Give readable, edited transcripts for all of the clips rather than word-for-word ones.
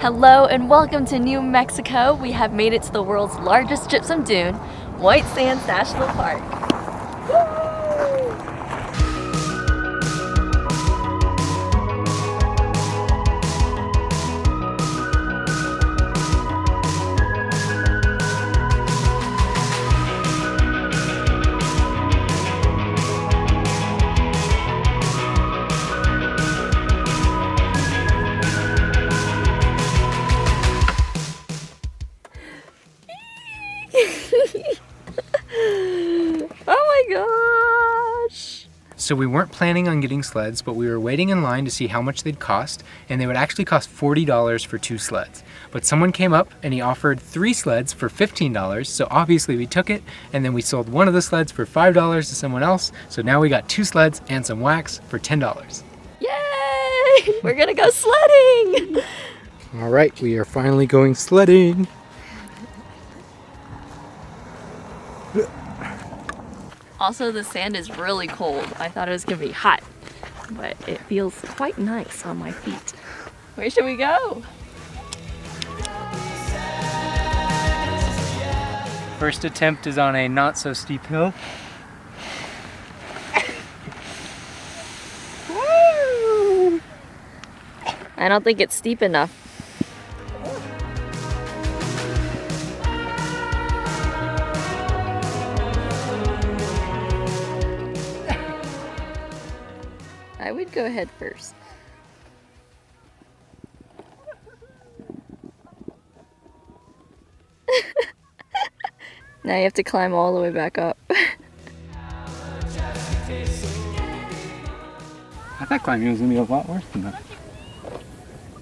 Hello and welcome to New Mexico. We have made it to the world's largest gypsum dune, White Sands National Park. Oh my gosh! So we weren't planning on getting sleds, but we were waiting in line to see how much they'd cost, and they would actually cost $40 for 2 sleds. But someone came up and he offered 3 sleds for $15, so obviously we took it, and then we sold one of the sleds for $5 to someone else, so now we got 2 sleds and some wax for $10. Yay! We're gonna go sledding! All right, we are finally going sledding. Also, the sand is really cold. I thought it was gonna be hot, but it feels quite nice on my feet. Where should we go? First attempt is on a not so steep hill. Woo! I don't think it's steep enough. I would go head first. Now you have to climb all the way back up. I thought climbing was gonna be a lot worse than that.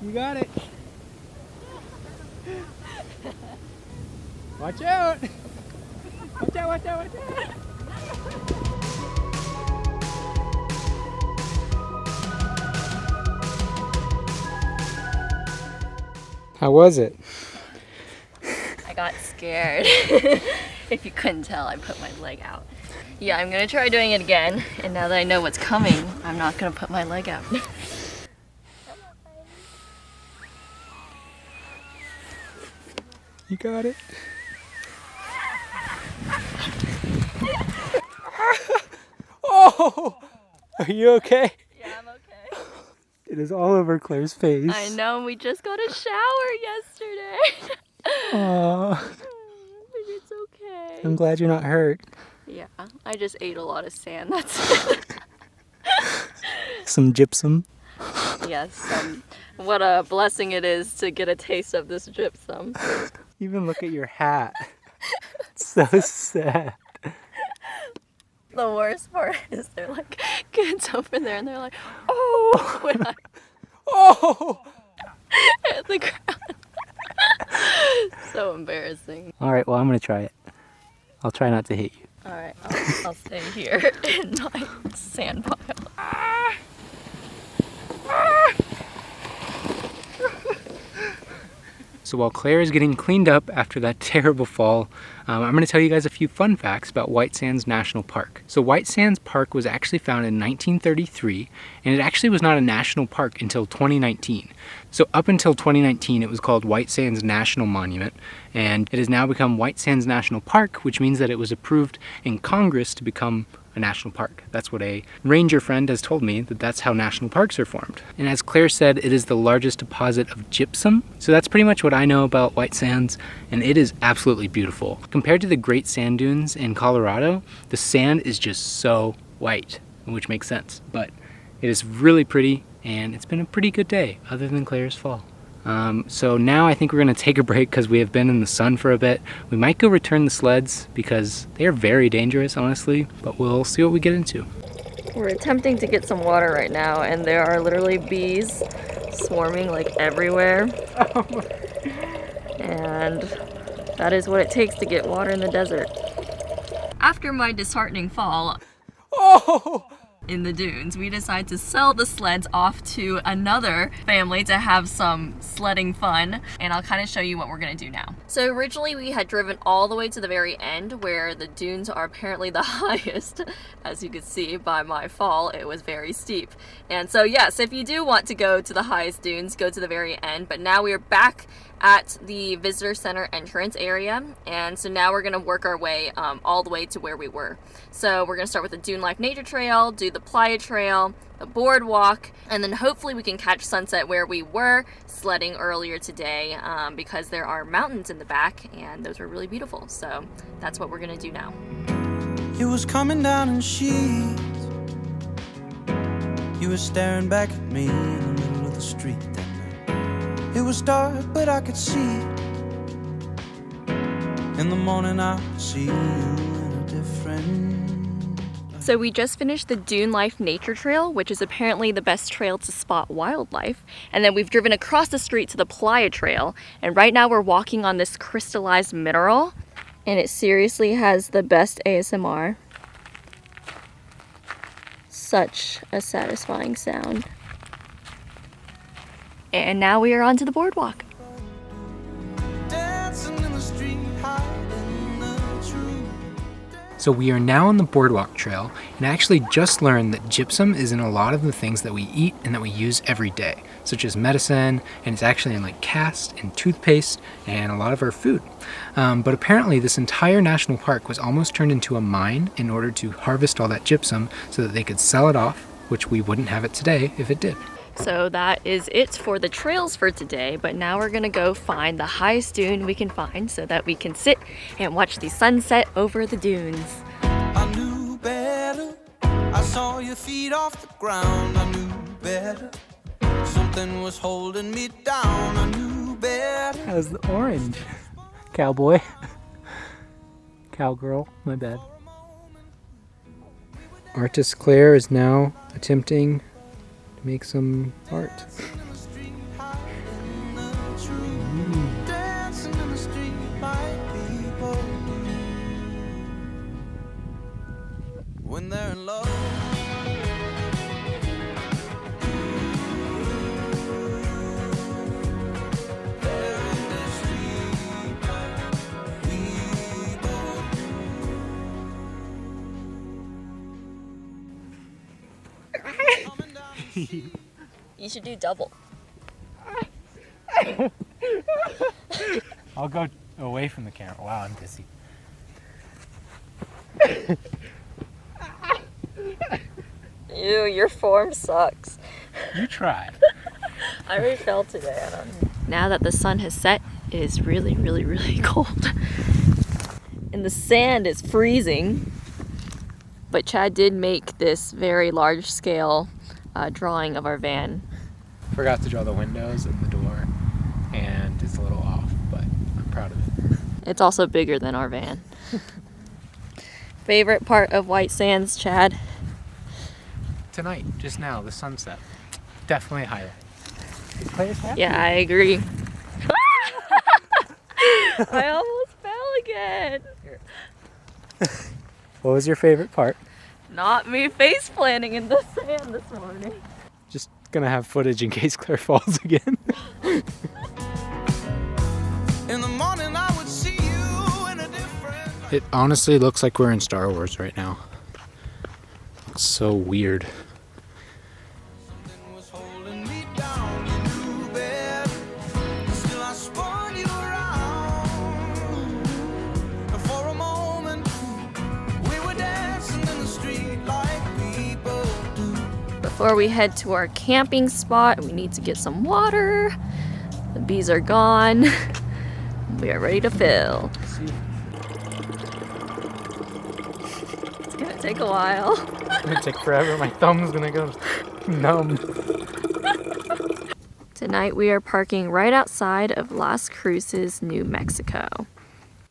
You got it. Watch out! Watch out, watch out, watch out! How was it? I got scared. If you couldn't tell, I put my leg out. Yeah, I'm gonna try doing it again, and now that I know what's coming, I'm not gonna put my leg out. You got it. Oh! Are you okay? Yeah, I'm okay. It is all over Claire's face. I know, we just got a shower yesterday. Aww. But it's okay. I'm glad you're not hurt. Yeah, I just ate a lot of sand, that's it. Some gypsum. Yes, what a blessing it is to get a taste of this gypsum. Even look at your hat. It's so sad. The worst part is they're like, kids over there, and they're like, oh, when I Oh! hit the ground. So embarrassing. All right, well, I'm gonna try it. I'll try not to hit you. All right, I'll stay here in my sand pile. So while Claire is getting cleaned up after that terrible fall, I'm going to tell you guys a few fun facts about White Sands National Park. So White Sands Park was actually founded in 1933, and it actually was not a national park until 2019. So up until 2019, it was called White Sands National Monument, and it has now become White Sands National Park, which means that it was approved in Congress to become a national park. That's what a ranger friend has told me, that that's how national parks are formed. And as Claire said, it is the largest deposit of gypsum. So that's pretty much what I know about White Sands, and it is absolutely beautiful. Compared to the Great Sand Dunes in Colorado, the sand is just so white, which makes sense. But it is really pretty, and it's been a pretty good day, other than Claire's fall. So now I think we're gonna take a break because we have been in the sun for a bit. We might go return the sleds because they are very dangerous, honestly, but we'll see what we get into. We're attempting to get some water right now, and there are literally bees swarming like everywhere. And that is what it takes to get water in the desert. After my disheartening fall, Oh! in the dunes, we decided to sell the sleds off to another family to have some sledding fun, and I'll kind of show you what we're gonna do now. So originally we had driven all the way to the very end where the dunes are apparently the highest. As you can see by my fall, it was very steep. And so yes, if you do want to go to the highest dunes, go to the very end, but now we are back at the visitor center entrance area, and so now we're gonna work our way all the way to where we were. So we're gonna start with the Dune Life Nature Trail, do the Playa Trail, the Boardwalk, and then hopefully we can catch sunset where we were sledding earlier today, because there are mountains in the back and those were really beautiful. So that's what we're gonna do now. It was coming down in sheets. You were staring back at me in the middle of the street that night. It was dark, but I could see. In the morning I would see you in a different light. So we just finished the Dune Life Nature Trail, which is apparently the best trail to spot wildlife. And then we've driven across the street to the Playa Trail. And right now we're walking on this crystallized mineral. And it seriously has the best ASMR. Such a satisfying sound. And now we are onto the boardwalk. Dancing in the street, hiding the truth. So we are now on the Boardwalk Trail, and I actually just learned that gypsum is in a lot of the things that we eat and that we use every day, such as medicine, and it's actually in like cast and toothpaste and a lot of our food. But apparently this entire national park was almost turned into a mine in order to harvest all that gypsum so that they could sell it off, which we wouldn't have it today if it did. So that is it for the trails for today, but now we're gonna go find the highest dune we can find so that we can sit and watch the sunset over the dunes. I knew better. I saw your feet off the ground. I knew better. Something was holding me down. I knew better. That was the orange. Cowboy. Cowgirl, my bad. Artist Claire is now attempting to make some art. Dancing in the street, hiding the truth. Dancing in the street like people do when they're in love. They're in the street like people do. You should do double. I'll go away from the camera. Wow, I'm dizzy. Ew, your form sucks. You try. I already fell today. I don't know. Now that the sun has set, it is really, really, really cold. And the sand is freezing. But Chad did make this very large scale drawing of our van. Forgot to draw the windows and the door, and it's a little off, but I'm proud of it. It's also bigger than our van. Favorite part of White Sands, Chad? Tonight, just now, the sunset. Definitely a highlight. Is Claire's happy? Yeah, I agree. I almost fell again. What was your favorite part? Not me face planting in the sand this morning. Just gonna have footage in case Claire falls again. In the morning I would see you in a different light. It honestly looks like we're in Star Wars right now. It's so weird. Something was holding me down. You knew better. Still I spun you around. And for a moment we were dancing in the street like people do. Before we head to our camping spot, we need to get some water. The bees are gone. We are ready to fill. It's gonna take a while. It's gonna take forever. My thumb's gonna go numb. Tonight we are parking right outside of Las Cruces, New Mexico.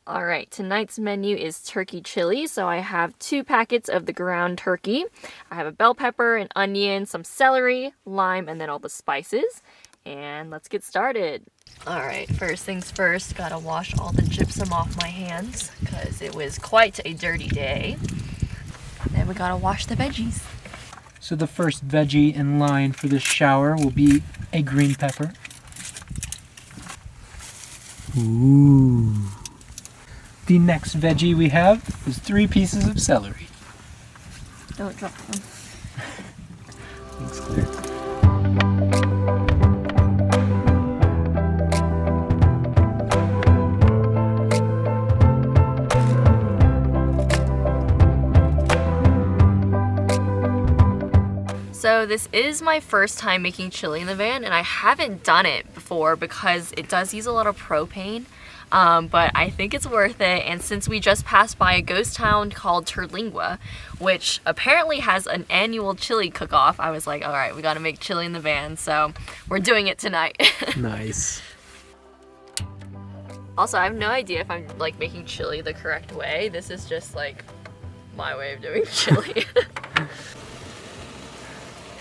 All right, tonight's menu is turkey chili. So I have 2 packets of the ground turkey. I have a bell pepper, an onion, some celery, lime, and then all the spices. And let's get started. All right, first things first, gotta wash all the gypsum off my hands because it was quite a dirty day. Then we gotta wash the veggies. So the first veggie in line for this shower will be a green pepper. Ooh. The next veggie we have is 3 pieces of celery. Don't drop them. Thanks, Claire. So this is my first time making chili in the van, and I haven't done it before because it does use a lot of propane, but I think it's worth it. And since we just passed by a ghost town called Terlingua, which apparently has an annual chili cook-off, I was like, all right, we gotta make chili in the van, so we're doing it tonight. Nice. Also, I have no idea if I'm like making chili the correct way. This is just like my way of doing chili.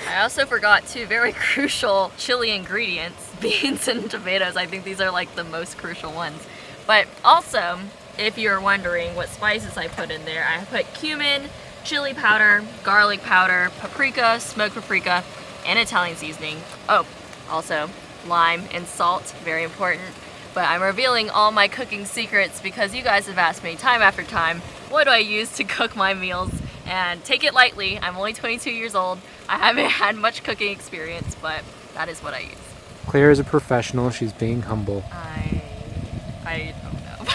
I also forgot 2 very crucial chili ingredients, beans and tomatoes. I think these are like the most crucial ones. But also, if you're wondering what spices I put in there, I put cumin, chili powder, garlic powder, paprika, smoked paprika, and Italian seasoning. Oh, also lime and salt, very important. But I'm revealing all my cooking secrets because you guys have asked me time after time, what do I use to cook my meals? And take it lightly, I'm only 22 years old. I haven't had much cooking experience, but that is what I use. Claire is a professional. She's being humble. I don't know.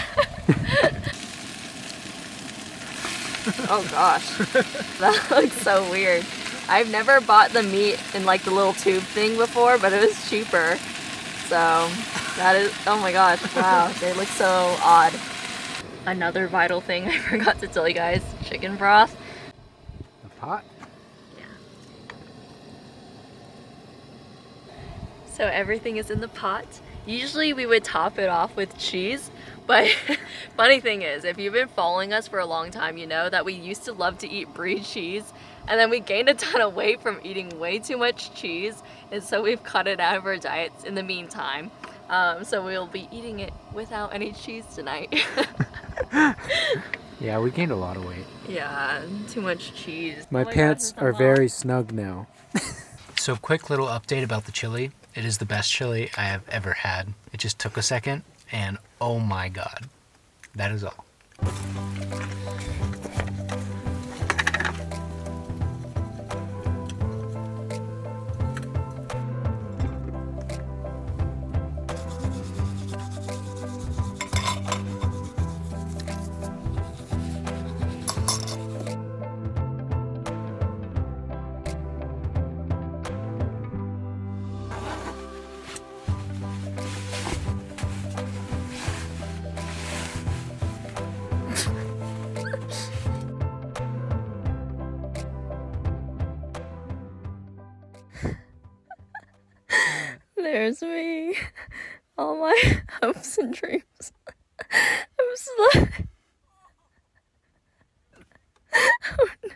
Oh gosh, that looks so weird. I've never bought the meat in like the little tube thing before, but it was cheaper. So that is, oh my gosh, wow, they look so odd. Another vital thing I forgot to tell you guys, chicken broth. The pot? Yeah. So everything is in the pot. Usually we would top it off with cheese, but funny thing is, if you've been following us for a long time, you know that we used to love to eat brie cheese, and then we gained a ton of weight from eating way too much cheese, and so we've cut it out of our diets in the meantime. So we'll be eating it without any cheese tonight. Yeah, we gained a lot of weight. Yeah, too much cheese. My Oh my pants gosh, are that's a very lot. snug now. So quick little update about the chili. It is the best chili I have ever had. It just took a second, and oh my god. That is all. There's me. All my hopes and dreams. I'm so... Oh, no.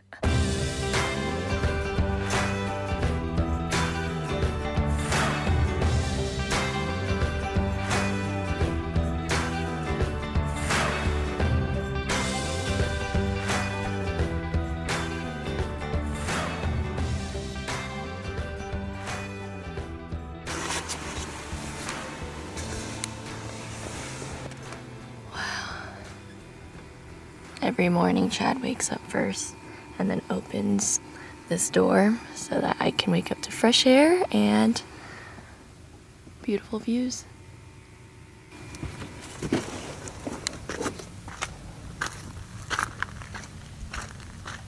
Every morning Chad wakes up first and then opens this door so that I can wake up to fresh air and beautiful views.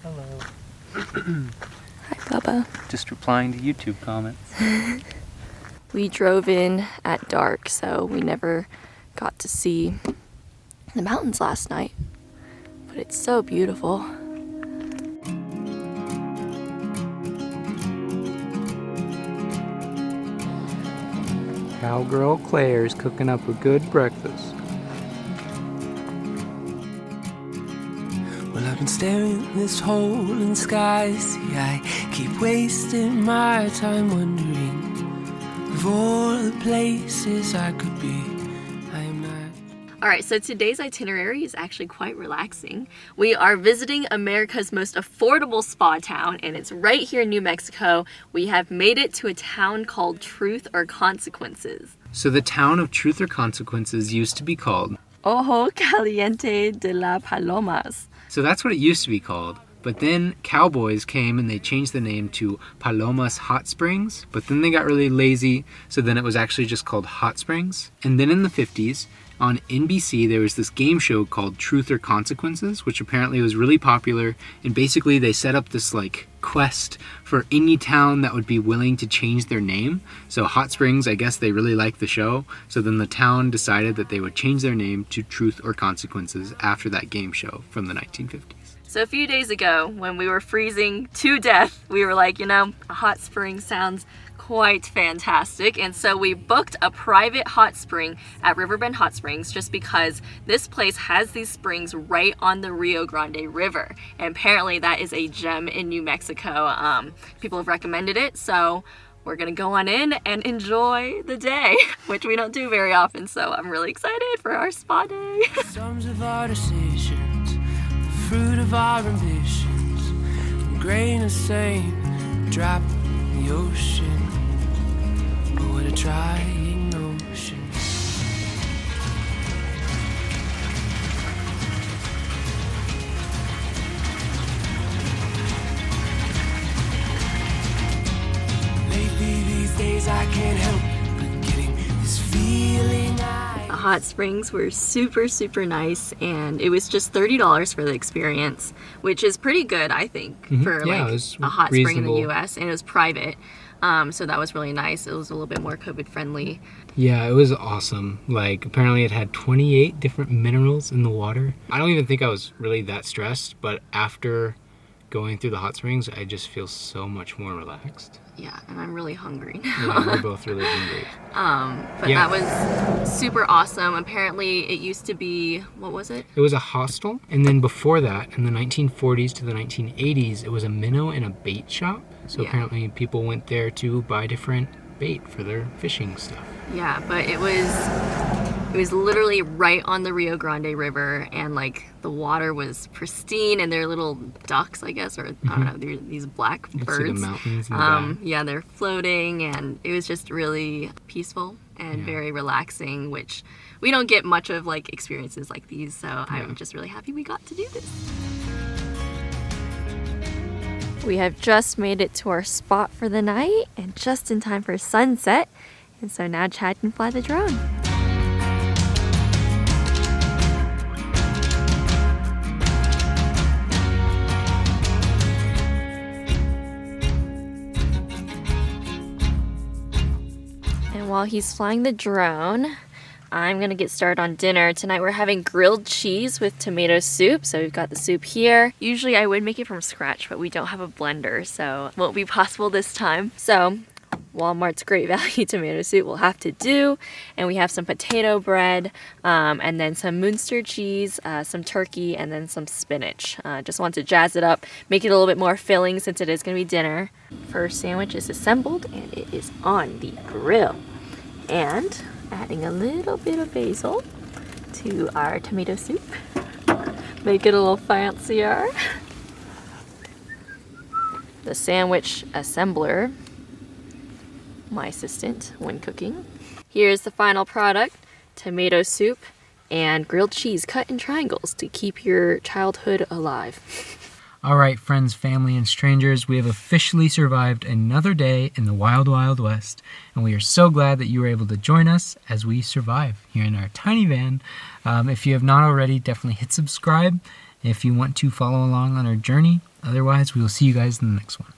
Hello. Hi, Bubba. Just replying to YouTube comments. We drove in at dark, so we never got to see the mountains last night. But it's so beautiful. Cowgirl Claire's cooking up a good breakfast. Well, I've been staring at this hole in the sky. See, I keep wasting my time wondering of all the places I could be. I am not. All right, so today's itinerary is actually quite relaxing. We are visiting America's most affordable spa town, and it's right here in New Mexico. We have made it to a town called Truth or Consequences. So the town of Truth or Consequences used to be called Ojo Caliente de la Palomas. So that's what it used to be called. But then cowboys came and they changed the name to Palomas Hot Springs. But then they got really lazy, so then it was actually just called Hot Springs. And then in the 50s, on NBC, there was this game show called Truth or Consequences, which apparently was really popular. And basically they set up this like quest for any town that would be willing to change their name. So Hot Springs, I guess they really liked the show. So then the town decided that they would change their name to Truth or Consequences after that game show from the 1950s. So a few days ago, when we were freezing to death, we were like, a hot spring sounds quite fantastic. And so we booked a private hot spring at Riverbend Hot Springs just because this place has these springs right on the Rio Grande River. And apparently that is a gem in New Mexico. People have recommended it, so we're gonna go on in and enjoy the day, which we don't do very often, so I'm really excited for our spa day. Sums of our decisions, the fruit of our ambitions, a grain of sand, drop in the ocean. Oh, what a trying ocean. Lately these days I can't help but getting this feeling The hot springs were super, super nice, and it was just $30 for the experience, which is pretty good, I think, for Yeah, it like was a hot spring in reasonable. the US, and it was private. So that was really nice. It was a little bit more COVID friendly. Yeah, it was awesome. Like, apparently it had 28 different minerals in the water. I don't even think I was really that stressed, but after going through the hot springs, I just feel so much more relaxed. Yeah, and I'm really hungry Yeah, now. we're both really hungry. But Yeah. that was super awesome. Apparently it used to be, what was it? It was a hostel, and then before that, in the 1940s to the 1980s, it was a minnow and a bait shop. So Yeah. apparently people went there to buy different bait for their fishing stuff. Yeah, but it was literally right on the Rio Grande River, and like the water was pristine, and they're little ducks, I guess, or I don't know, they're these black You birds. can see the mountains in the back. Yeah, they're floating, and it was just really peaceful and Yeah. very relaxing, which we don't get much of like experiences like these, so I'm just really happy we got to do this. We have just made it to our spot for the night, and just in time for sunset, and so now Chad can fly the drone. And while he's flying the drone, I'm gonna get started on dinner. Tonight we're having grilled cheese with tomato soup. So we've got the soup here. Usually I would make it from scratch, but we don't have a blender, so it won't be possible this time. So Walmart's Great Value tomato soup will have to do. And we have some potato bread, and then some Munster cheese, some turkey, and then some spinach. Just want to jazz it up, make it a little bit more filling since it is gonna be dinner. First sandwich is assembled and it is on the grill. And adding a little bit of basil to our tomato soup. Make it a little fancier. The sandwich assembler, my assistant when cooking. Here's the final product, tomato soup and grilled cheese cut in triangles to keep your childhood alive. All right, friends, family, and strangers, we have officially survived another day in the Wild Wild West, and we are so glad that you were able to join us as we survive here in our tiny van. If you have not already, definitely hit subscribe if you want to follow along on our journey. Otherwise, we will see you guys in the next one.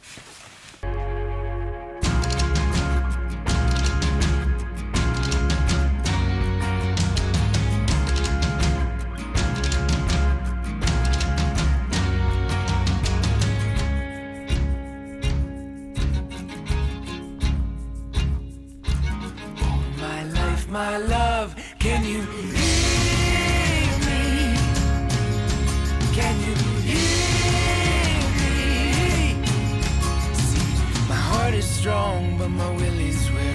My love, can you hear me? Can you hear me? See, my heart is strong, but my will is weary.